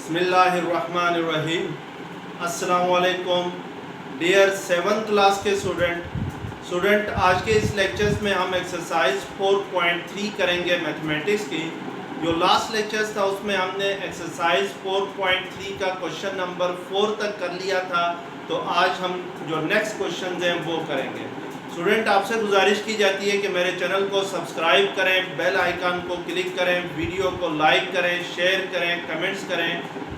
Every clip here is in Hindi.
बिस्मिल्लाहिर्रहमानिर्रहीम। अस्सलाम वालेकुम डियर 7th क्लास के स्टूडेंट आज के इस लेक्चर्स में हम एक्सरसाइज 4.3 करेंगे मैथमेटिक्स की। जो लास्ट लेक्चर्स था उसमें हमने एक्सरसाइज 4.3 का क्वेश्चन नंबर 4 तक कर लिया था, तो आज हम जो नेक्स्ट क्वेश्चन हैं वो करेंगे। स्टूडेंट आपसे गुजारिश की जाती है कि मेरे चैनल को सब्सक्राइब करें, बेल आइकन को क्लिक करें, वीडियो को लाइक करें, शेयर करें, कमेंट्स करें।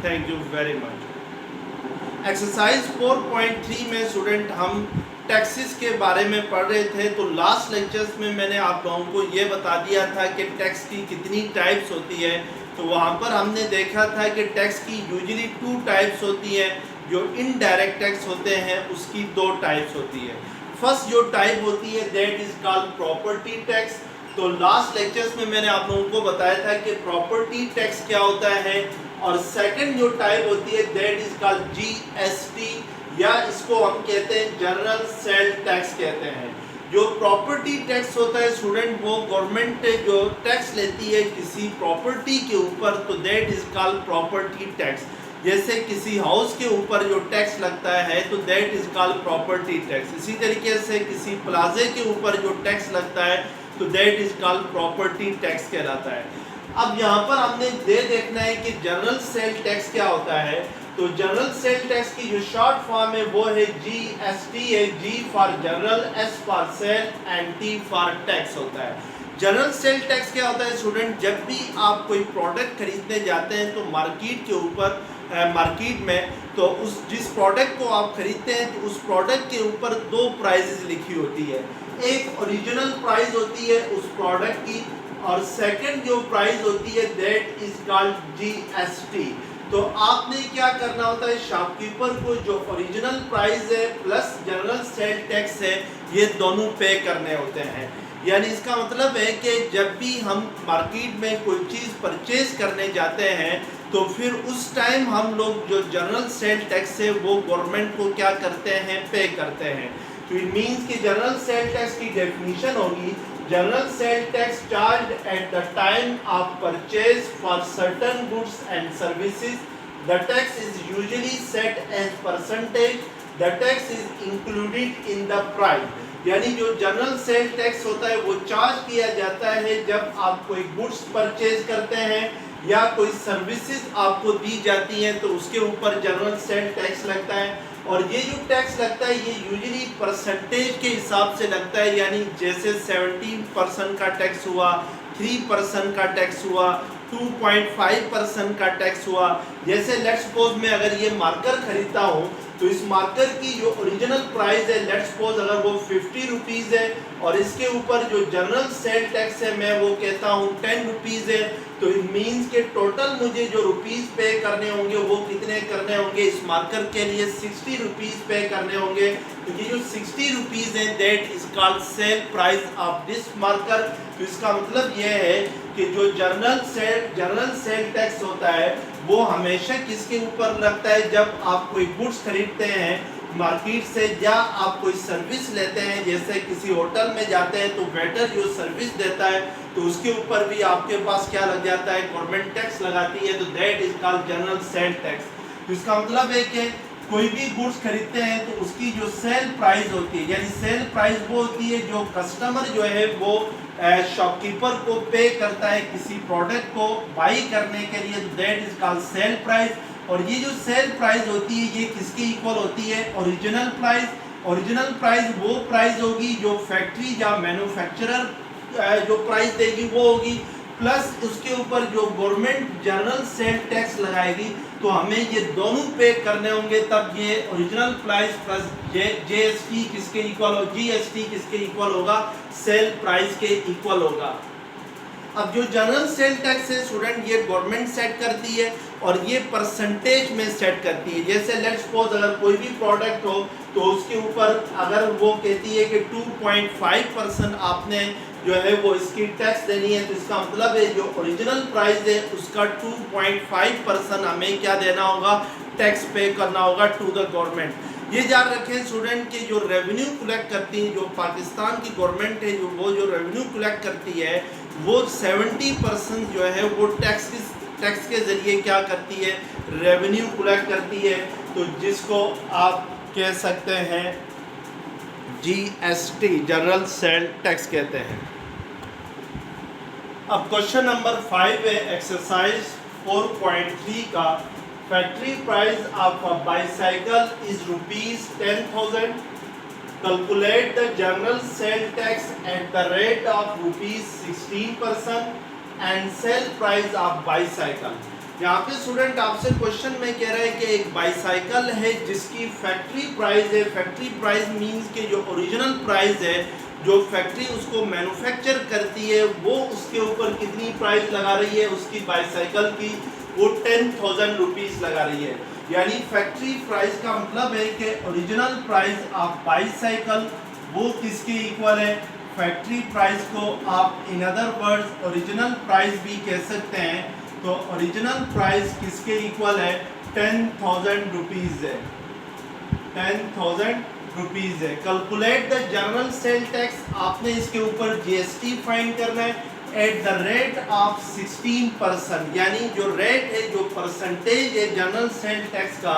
Thank you very much. Exercise 4.3 में स्टूडेंट हम टैक्सेस के बारे में पढ़ रहे थे। तो लास्ट लेक्चर्स में मैंने आप लोगों को ये बता दिया था कि टैक्स की कितनी टाइप्स होती है। तो वहाँ पर हमने देखा था कि टैक्स की यूजुअली 2 टाइप्स होती है। जो इनडायरेक्ट टैक्स होते हैं उसकी 2 टाइप्स होती है। फर्स्ट जो टाइप होती है that is called property tax. तो लास्ट लेक्चर्स में मैंने आप लोगों को बताया था कि प्रॉपर्टी टैक्स क्या होता है। और सेकंड जो टाइप होती है दैट इज कॉल्ड जीएसटी, या इसको हम कहते हैं जनरल सेल टैक्स कहते हैं। जो प्रॉपर्टी टैक्स होता है स्टूडेंट, वो गवर्नमेंट जो टैक्स लेती है किसी प्रॉपर्टी के ऊपर, तो that is called property tax. जैसे किसी हाउस के ऊपर जो टैक्स लगता है तो that is called property tax. इसी तरीके से किसी प्लाजे के ऊपर जो टैक्स लगता है तो that is called property tax कहलाता है। अब यहाँ पर हमने ये देखना है कि जनरल सेल टैक्स क्या होता है। तो जनरल सेल टैक्स की जो शॉर्ट फॉर्म है वो है जीएसटी है। G for general, S for sale and T for tax होता है। जनरल सेल टैक्स क्या होता है स्टूडेंट, जब भी आप कोई प्रोडक्ट खरीदने जाते हैं तो मार्केट के ऊपर मार्केट में, तो उस जिस प्रोडक्ट को आप खरीदते हैं तो उस प्रोडक्ट के ऊपर 2 प्राइजेस लिखी होती है। एक ओरिजिनल प्राइस होती है उस प्रोडक्ट की, और सेकंड जो प्राइस होती है दैट इज कॉल्ड जीएसटी। तो आपने क्या करना होता है, शॉपकीपर को जो ओरिजिनल प्राइस है प्लस जनरल सेल टैक्स है ये दोनों पे करने होते हैं। यानी इसका मतलब है कि जब भी हम मार्केट में कोई चीज़ परचेज करने जाते हैं तो फिर उस टाइम हम लोग जो जनरल सेल टैक्स है वो गवर्नमेंट को क्या करते हैं, पे करते हैं। तो इट मीन्स कि जनरल सेल टैक्स की डेफिनेशन होगी, general sale tax charged at the time of purchase for certain goods and services. The tax is usually set as percentage. The tax is included in the price. यानी जो जनरल सेल टैक्स होता है वो चार्ज किया जाता है जब आप कोई गुड्स परचेज करते हैं या कोई सर्विसेज आपको दी जाती हैं तो उसके ऊपर जनरल सेल टैक्स लगता है। और ये जो टैक्स लगता है ये यूजुअली परसेंटेज के हिसाब से लगता है। यानी जैसे 17% का टैक्स हुआ, 3% का टैक्स हुआ, 2.5% का टैक्स हुआ। जैसे लेट्स सपोज मैं अगर ये मार्कर खरीदता हूँ तो इस मार्कर की जो ओरिजिनल प्राइस है लेट्स सपोज अगर वो 50 रुपीज़ है और इसके ऊपर जो जनरल सेल टैक्स है मैं वो कहता हूँ 10 रुपीज़ है, तो इट मीन्स के टोटल मुझे जो रुपीज़ पे करने होंगे वो कितने करने होंगे, इस मार्कर के लिए 60 रुपीज़ पे करने होंगे। तो ये जो 60 रुपीज़ है that is called cell price of this marker. तो इसका मतलब ये है कि जो जनरल सेल टैक्स होता है वो हमेशा किसके ऊपर लगता है, जब आप कोई गुड्स खरीदते हैं मार्केट से या आप कोई सर्विस लेते हैं। जैसे किसी होटल में जाते हैं तो वेटर जो सर्विस देता है तो उसके ऊपर भी आपके पास क्या लग जाता है, गवर्नमेंट टैक्स लगाती है। तो that is called general sale tax. तो इसका मतलब है कि कोई भी गुड्स खरीदते हैं तो उसकी जो सेल प्राइस होती है, यानी सेल प्राइस वो होती है जो कस्टमर जो है वो शॉपकीपर को पे करता है किसी प्रोडक्ट को बाई करने के लिए, तो that is called sale price. और ये जो सेल प्राइस होती है ये किसके इक्वल होती है, ओरिजिनल प्राइस। ओरिजिनल प्राइस वो प्राइस होगी जो फैक्ट्री या मैन्युफैक्चरर जो प्राइस देगी वो होगी, प्लस उसके ऊपर जो गवर्नमेंट जनरल सेल टैक्स लगाएगी। तो हमें ये दोनों पे करने होंगे, तब ये ओरिजिनल प्राइस प्लस जीएसटी किसके इक्वल हो, जीएसटी किसके इक्वल होगा, सेल प्राइस के इक्वल होगा। अब जो जनरल सेल टैक्स है स्टूडेंट ये गवर्नमेंट सेट करती है और ये परसेंटेज में सेट करती है। जैसे लेट्स सपोज अगर कोई भी प्रोडक्ट हो तो उसके ऊपर अगर वो कहती है कि 2.5% आपने जो है वो इसकी टैक्स देनी है, तो इसका मतलब है जो ओरिजिनल प्राइस है उसका 2.5% हमें क्या देना होगा, टैक्स पे करना होगा टू द गवर्नमेंट। ये याद रखें स्टूडेंट कि जो रेवेन्यू कलेक्ट करती है, जो पाकिस्तान की गवर्नमेंट है जो रेवेन्यू कलेक्ट करती है वो 70% जो है वो टैक्स टैक्स के ज़रिए क्या करती है, रेवेन्यू कलेक्ट करती है, तो जिसको आप कह सकते हैं जीएसटी, जनरल सेल टैक्स कहते हैं। अब क्वेश्चन नंबर 5 है एक्सरसाइज 4.3 का। Factory price of a bicycle is ₹10,000। Calculate the general sale tax at the rate of ₹16% and cell price of bicycle. यहाँ पे स्टूडेंट आपसे क्वेश्चन में कह रहा है कि एक बाईसाइकिल है जिसकी फैक्ट्री प्राइस है, फैक्ट्री प्राइस मींस के जो ओरिजिनल प्राइस है, जो फैक्ट्री उसको मैन्युफैक्चर करती है, वो उसके ऊपर कितनी प्राइस लगा रही है उसकी बाईसाइकिल की, वो 10,000 रुपीज़ लगा रही है। यानी फैक्ट्री प्राइस का मतलब है कि ओरिजिनल प्राइस ऑफ बाईसाइकिल वो किसके इक्वल है, फैक्ट्री प्राइस को आप in other words original price भी कह सकते हैं। तो ओरिजिनल प्राइस किसके इक्वल है, 10,000 रुपीज़ है, 10,000 रुपीज़ है। Calculate the general sale tax, आपने इसके ऊपर जीएसटी फाइंड करना है एट द रेट ऑफ 16%, यानी जो रेट है, जो परसेंटेज है जनरल सेल टैक्स का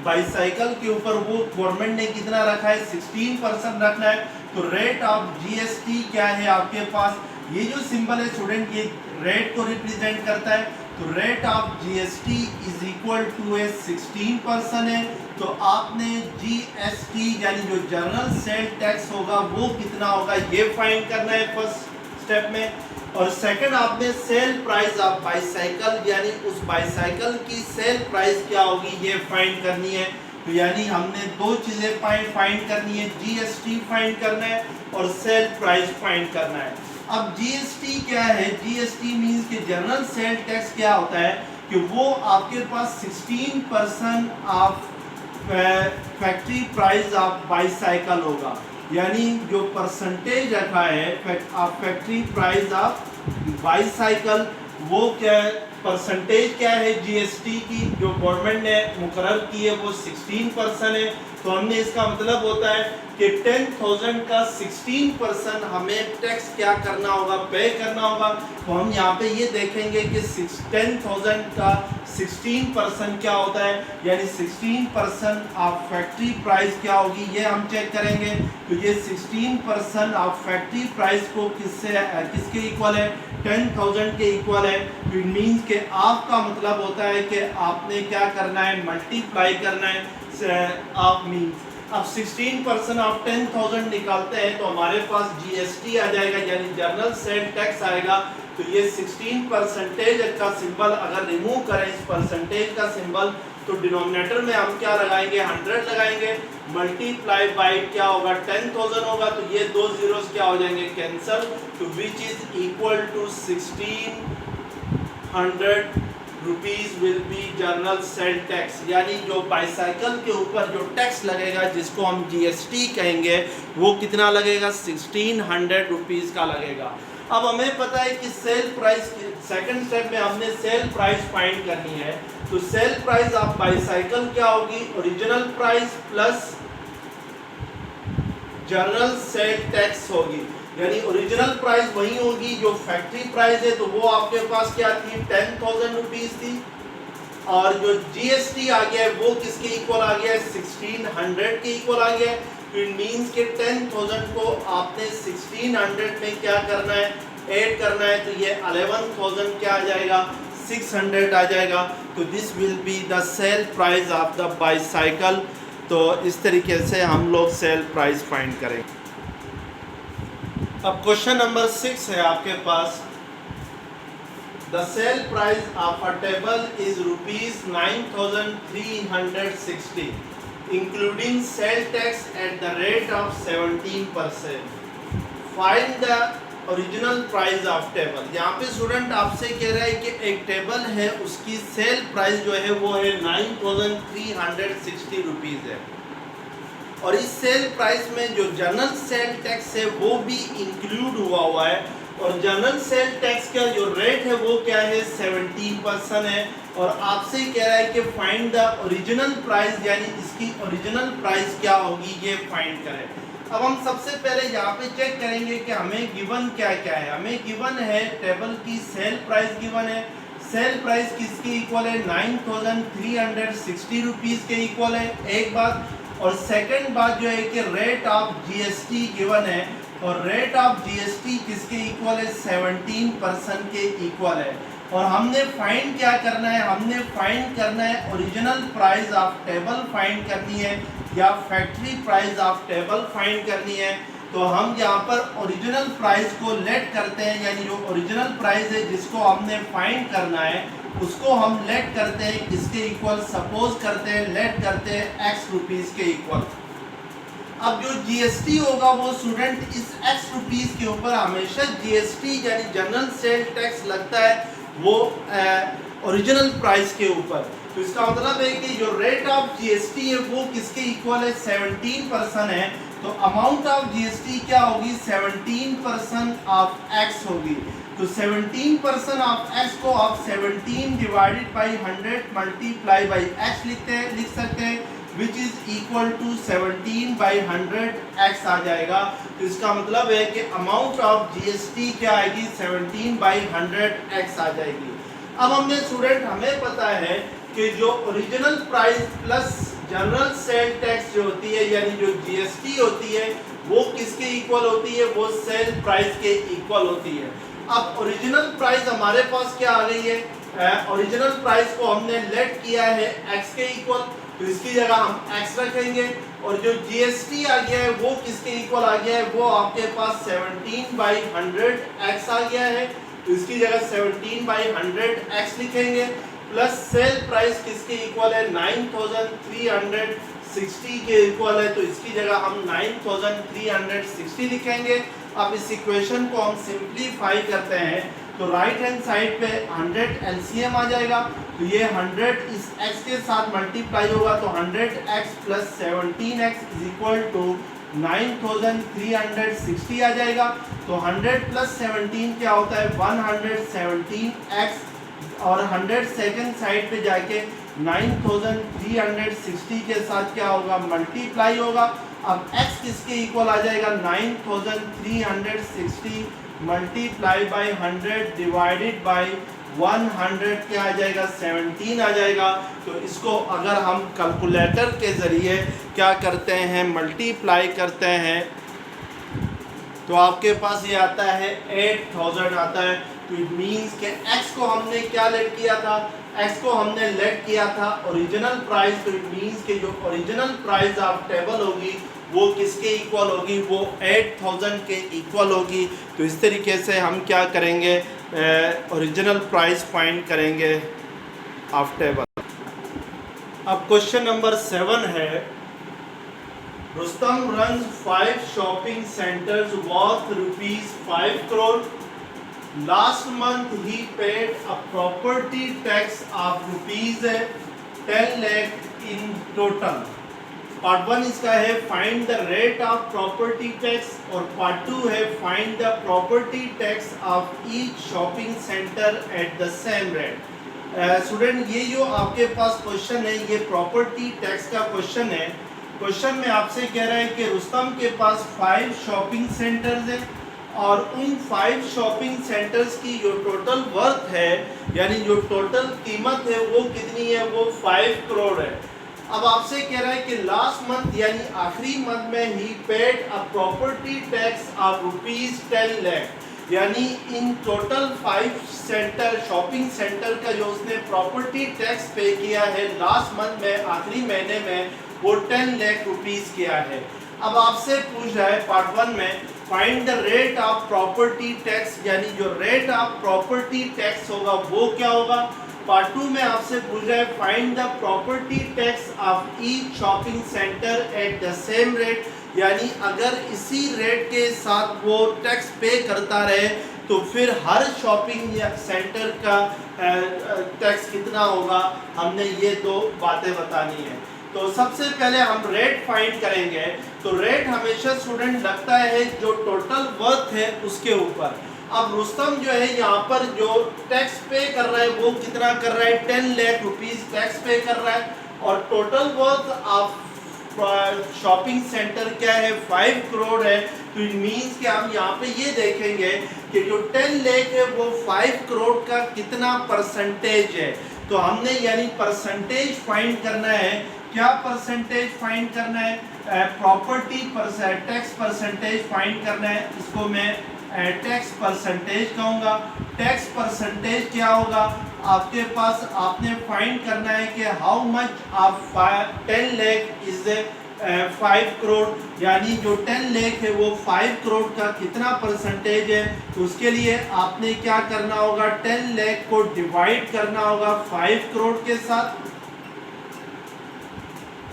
बाईसाइकिल के ऊपर, वो गवर्नमेंट ने कितना रखा है, 16% रखना है। तो रेट ऑफ जीएसटी क्या है आपके पास, ये जो सिंबल है स्टूडेंट, ये रेट को रिप्रेजेंट करता है। तो rate of GST is equal to 16% है। तो आपने जीएसटी यानी जो जनरल सेल टैक्स होगा वो कितना होगा ये फाइंड करना है फर्स्ट स्टेप में। और सेकंड आपने सेल प्राइस ऑफ बाईसाइकिल यानी उस बाईसाइकिल की सेल प्राइस क्या होगी ये फाइंड करनी है। तो यानी हमने दो चीज़ें फाइंड करनी है, जीएसटी फाइंड करना है और सेल प्राइस फाइंड करना है। अब जीएसटी क्या है, जीएसटी मींस कि जनरल सेल टैक्स क्या होता है कि वो आपके पास 16% of factory price of bicycle होगा, यानी जो परसेंटेज रखा है of factory price of bicycle, वो क्या है, परसेंटेज क्या है जीएसटी की जो गवर्नमेंट ने मुकर्रर की है वो 16% है। तो हमने इसका मतलब होता है कि 10,000 का 16% हमें टैक्स क्या करना होगा, पे करना होगा। तो हम यहाँ पे ये देखेंगे कि 10,000 का 16% क्या होता है, यानी 16% ऑफ फैक्ट्री प्राइस क्या होगी ये हम चेक करेंगे। तो ये 16% ऑफ फैक्ट्री प्राइस को किसके इक्वल है, 10,000 के इक्वल है। तो इट मीन्स कि आपका मतलब होता है कि आपने क्या करना है, मल्टीप्लाई करना है आप मीन्स। अब 16% ऑफ 10,000 निकालते हैं तो हमारे पास जीएसटी आ जाएगा यानी जनरल सेल टैक्स आएगा। तो ये 16% का सिंबल अगर रिमूव करें इस परसेंटेज का सिंबल, तो डिनोमिनेटर में हम क्या लगाएंगे, 100 लगाएंगे, मल्टीप्लाई बाय क्या होगा, 10,000 होगा। तो ये दो जीरोस क्या हो जाएंगे, कैंसल। तो which is equal to 1600 rupees will be general sale tax, यानी जो बाईसाइकिल के ऊपर जो टैक्स लगेगा जिसको हम जीएसटी कहेंगे वो कितना लगेगा, 1600 रुपीज़ का लगेगा। अब हमें पता है कि सेल प्राइस, सेकंड स्टेप में हमने सेल प्राइस फाइंड करनी है। तो सेल प्राइस ऑफ बाईसाइकिल क्या होगी, original price plus general sale tax होगी, यानी ओरिजिनल प्राइस वही होगी जो फैक्ट्री प्राइस है, तो वो आपके पास क्या थी, 10,000 रुपीज़ थी। और जो जीएसटी आ गया है वो किसके इक्वल आ गया है, 1600 के इक्वल आ गया है। तो इट मीन्स के 10,000 को आपने 1600 में क्या करना है, ऐड करना है। तो ये 11,000 क्या आ जाएगा, 600 आ जाएगा। तो this will be the sale price of the bicycle. तो इस तरीके से हम लोग सेल प्राइस फाइंड करेंगे। अब क्वेश्चन नंबर 6 है आपके पास, the sale price of a table is ₹9,360 including sale tax at the rate of 17%। Find the original price of table. यहाँ पे स्टूडेंट आपसे कह रहा है कि एक टेबल है उसकी सेल प्राइस जो है वो है 9,360 रुपीज़ है, और इस सेल प्राइस में जो जनरल सेल टैक्स है वो भी इंक्लूड हुआ है। और जनरल सेल टैक्स का जो रेट है वो क्या है, 17% है। और आपसे कह रहा है कि फाइंड द ओरिजिनल प्राइस, यानी इसकी ओरिजिनल प्राइस क्या होगी ये फाइंड करें। अब हम सबसे पहले यहाँ पे चेक करेंगे कि हमें गिवन क्या क्या है। हमें गिवन है टेबल की सेल प्राइस गिवन है, सेल प्राइस किसके इक्वल है 9360 रुपीस के इक्वल है, एक बात। और सेकंड बात जो है कि रेट ऑफ जीएसटी गिवन है और रेट ऑफ जीएसटी किसके इक्वल है 17% के इक्वल है। और हमने फाइंड क्या करना है, हमने फाइंड करना है original price of table find करनी है या factory price of table find करनी है। तो हम यहाँ पर ओरिजिनल प्राइस को लेट करते हैं, यानी जो ओरिजिनल प्राइस है जिसको हमने फाइंड करना है उसको हम लेट करते हैं किसके इक्वल, सपोज करते हैं लेट करते हैं x रुपीस के इक्वल। अब जो जीएसटी होगा वो स्टूडेंट इस x रुपीस के ऊपर हमेशा जीएसटी यानी जनरल सेल टैक्स लगता है वो ओरिजिनल प्राइस के ऊपर। तो इसका मतलब है कि जो रेट ऑफ जीएसटी है वो किसके इक्वल है 17% है। तो अमाउंट ऑफ जीएसटी क्या होगी 17% ऑफ x होगी। तो 17% ऑफ x को आप 17 divided by 100 multiply by x लिख सकते हैं which is equal to 17 by 100 x आ जाएगा। तो इसका मतलब है कि अमाउंट ऑफ जीएसटी क्या आएगी 17 बाई 100 x आ जाएगी। अब हमने स्टूडेंट हमें पता है कि जो original price plus general sale tax जो होती है यानी जो जीएसटी होती है वो किसके इक्वल होती है, वो सेल प्राइस के इक्वल होती है। अब ओरिजिनल प्राइस हमारे पास क्या आ गई है, ओरिजिनल प्राइस को हमने लेट किया है x के इक्वल, तो इसकी जगह हम x रखेंगे। और जो जीएसटी आ गया है वो किसके इक्वल आ गया है, वो आपके पास 17 बाई 100 x आ गया है, तो इसकी जगह 17 बाई 100 x लिखेंगे। प्लस सेल प्राइस किसके इक्वल है 9360 के इक्वल है, तो इसकी जगह हम 9360 लिखेंगे। अब इस इक्वेशन को हम सिंप्लीफाई करते हैं तो राइट हैंड साइड पे 100 एलसीएम आ जाएगा, तो ये 100 इस x के साथ मल्टीप्लाई होगा तो 100x plus 17x is equal to 9360 आ जाएगा। तो 100 प्लस 17 क्या होता है 117x और 100 सेकंड साइड पे जाके 9360 के साथ क्या होगा मल्टीप्लाई होगा। अब x किसके इक्वल आ जाएगा 9360 मल्टीप्लाई बाई 100 डिवाइडेड बाई 100 क्या आ जाएगा 17 आ जाएगा। तो इसको अगर हम कैलकुलेटर के ज़रिए क्या करते हैं मल्टीप्लाई करते हैं तो आपके पास ये आता है 8000 आता है। तो इट मीन्स के x को हमने क्या लेट किया था, x को हमने लेट किया था ओरिजिनल प्राइस। तो इट मीन्स के जो ओरिजिनल प्राइस ऑफ टेबल होगी वो किसके इक्वल होगी, वो 8000 के इक्वल होगी। तो इस तरीके से हम क्या करेंगे ओरिजिनल प्राइस फाइंड करेंगे ऑफ टेबल। अब क्वेश्चन नंबर 7 है Rustam runs 5 shopping centers worth ₹5 crore. Last month he paid a property tax of ₹10 lakh in total. Part 1 इसका है find the rate of property tax और पार्ट 2 है find the property tax of each shopping centre at the same rate. Student ये जो आपके पास क्वेश्चन है ये प्रॉपर्टी टैक्स का क्वेश्चन है। क्वेश्चन में आपसे कह रहा है कि रुस्तम के पास 5 शॉपिंग सेंटर्स हैं और उन 5 शॉपिंग सेंटर्स की जो टोटल वर्थ है यानी जो टोटल कीमत है वो कितनी है, वो 5 करोड़ है। अब आपसे कह रहा है कि लास्ट मंथ यानी आखिरी मंथ में ही paid a property tax of ₹10 lakh, यानी in total 5 centre shopping centre का जो उसने प्रॉपर्टी टैक्स पे किया है लास्ट मंथ में आखिरी महीने में वो 10 लाख रुपीस किया है। अब आपसे पूछ रहा है पार्ट 1 में find the rate of property tax, यानी जो रेट ऑफ प्रॉपर्टी टैक्स होगा वो क्या होगा। पार्ट 2 में आपसे पूछ रहा है find the property tax of each shopping centre at the same rate, यानी अगर इसी रेट के साथ वो टैक्स पे करता रहे तो फिर हर शॉपिंग सेंटर का टैक्स कितना होगा, हमने ये 2 बातें बतानी है। तो सबसे पहले हम रेट फाइंड करेंगे। तो रेट हमेशा स्टूडेंट लगता है जो टोटल वर्थ है उसके ऊपर। अब रुस्तम जो है यहाँ पर जो टैक्स पे कर रहा है वो कितना कर रहा है 10 लाख रुपीस टैक्स पे कर रहा है और total worth of shopping centre क्या है 5 करोड़ है, तो इट मीन्स कि हम यहाँ पे ये देखेंगे कि जो 10 लाख है वो 5 करोड़ का कितना परसेंटेज है। तो हमने यानी परसेंटेज फाइंड करना है। क्या परसेंटेज फाइंड करना है? प्रॉपर्टी टैक्स परसेंटेज फाइंड करना है। इसको मैं टैक्स परसेंटेज कहूँगा। टैक्स परसेंटेज क्या होगा आपके पास? आपने फाइंड करना है कि how much of 10 lakh is 5 crore, यानी जो 10 लाख है वो 5 करोड़ का कितना परसेंटेज है। तो उसके लिए आपने क्या करना होगा? 10 लाख को डिवाइड करना होगा 5 करोड़ के साथ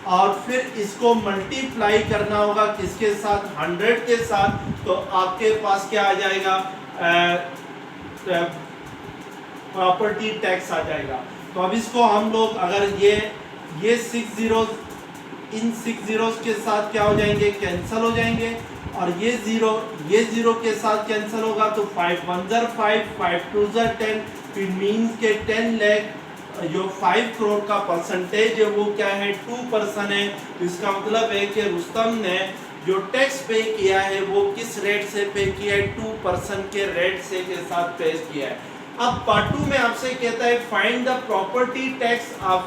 और फिर इसको मल्टीप्लाई करना होगा किसके साथ? 100 के साथ। तो आपके पास क्या आ जाएगा? प्रॉपर्टी टैक्स आ जाएगा। तो अब इसको हम लोग अगर ये 6 जीरोस, इन 6 जीरोस के साथ क्या हो जाएंगे? कैंसिल हो जाएंगे। और ये जीरो के साथ कैंसिल होगा। तो 5 1 5, 5 2 10। इट मीन्स के 10 लाख जो 5 करोड़ का परसेंटेज है वो क्या है? 2% है। तो इसका मतलब है कि रुस्तम ने जो टैक्स पे किया है वो किस रेट से पे किया है? 2% के रेट से के साथ पे किया है। अब पार्ट 2 में आपसे कहता है find the property tax of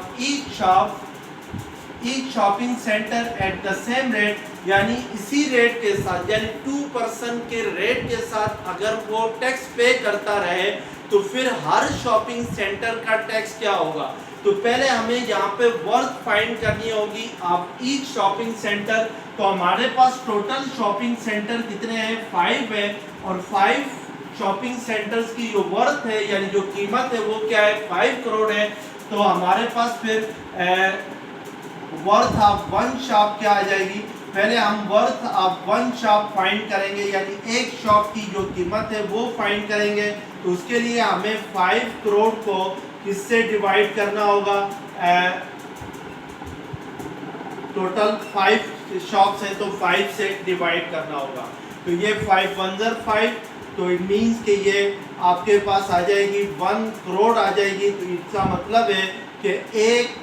each shopping centre at the same rate, यानी इसी रेट के साथ, यानी 2% के रेट के साथ अगर वो टैक्स पे करता रहे तो फिर हर शॉपिंग सेंटर का टैक्स क्या होगा? तो पहले हमें यहाँ पे वर्थ फाइंड करनी होगी ऑफ ईच शॉपिंग सेंटर। तो हमारे पास टोटल शॉपिंग सेंटर कितने हैं? 5 है। और 5 शॉपिंग सेंटर्स की जो वर्थ है यानी जो कीमत है वो क्या है? 5 करोड़ है। तो हमारे पास फिर वर्थ ऑफ वन शॉप क्या आ जाएगी? पहले हम worth of one shop find करेंगे, यानी एक शॉप की जो कीमत है वो फाइंड करेंगे। तो उसके लिए हमें 5 करोड़ को किससे डिवाइड करना होगा? टोटल 5 शॉप्स हैं तो 5 से डिवाइड करना होगा। तो ये 5 1 5, तो इट मीन्स कि ये आपके पास आ जाएगी 1 करोड़ आ जाएगी। तो इसका मतलब है कि एक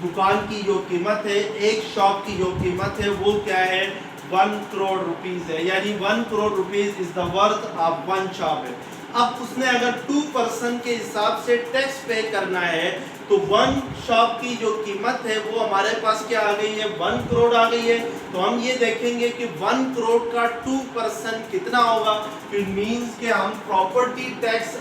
दुकान की जो कीमत है, एक शॉप की जो कीमत है वो क्या है? 1 करोड़ रुपीस है, यानी 1 crore rupees is the worth of one shop है। अब उसने अगर 2% के हिसाब से टैक्स पे करना है तो वन शॉप की जो कीमत है वो हमारे पास क्या आ गई है? 1 करोड़ आ गई है। तो हम ये देखेंगे कि 1 करोड़ का 2% कितना होगा। इट मीन्स कि हम property tax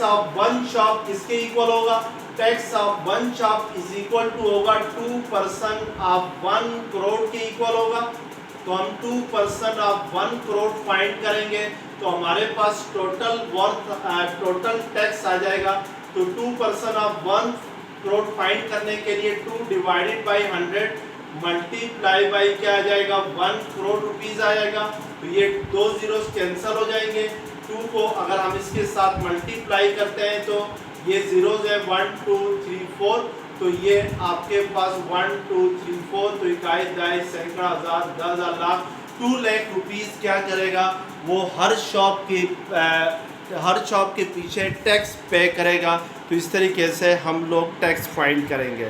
of one shop किसके इक्वल होगा? Tax of one shop is equal to होगा 2% ऑफ 1 करोड़ के इक्वल होगा। तो हम 2% ऑफ 1 करोड़ फाइंड करेंगे तो हमारे पास टोटल टैक्स आ जाएगा। तो 2% ऑफ 1 करोड़ फाइंड करने के लिए 2 डिवाइडेड बाई 100 मल्टीप्लाई बाई क्या आ जाएगा? 1 करोड़ रुपीस आ जाएगा। तो ये 2 जीरोस कैंसिल हो जाएंगे। 2 को अगर हम इसके साथ मल्टीप्लाई करते हैं तो ये जीरोस है 1 2 3 4। तो ये आपके पास 1 2 3 4, तो इकाई दाई सैकड़ा हज़ार 10,000 लाख 2 लाख रुपीस क्या करेगा? वो हर शॉप के पीछे टैक्स पे करेगा। तो इस तरीके से हम लोग टैक्स फाइंड करेंगे।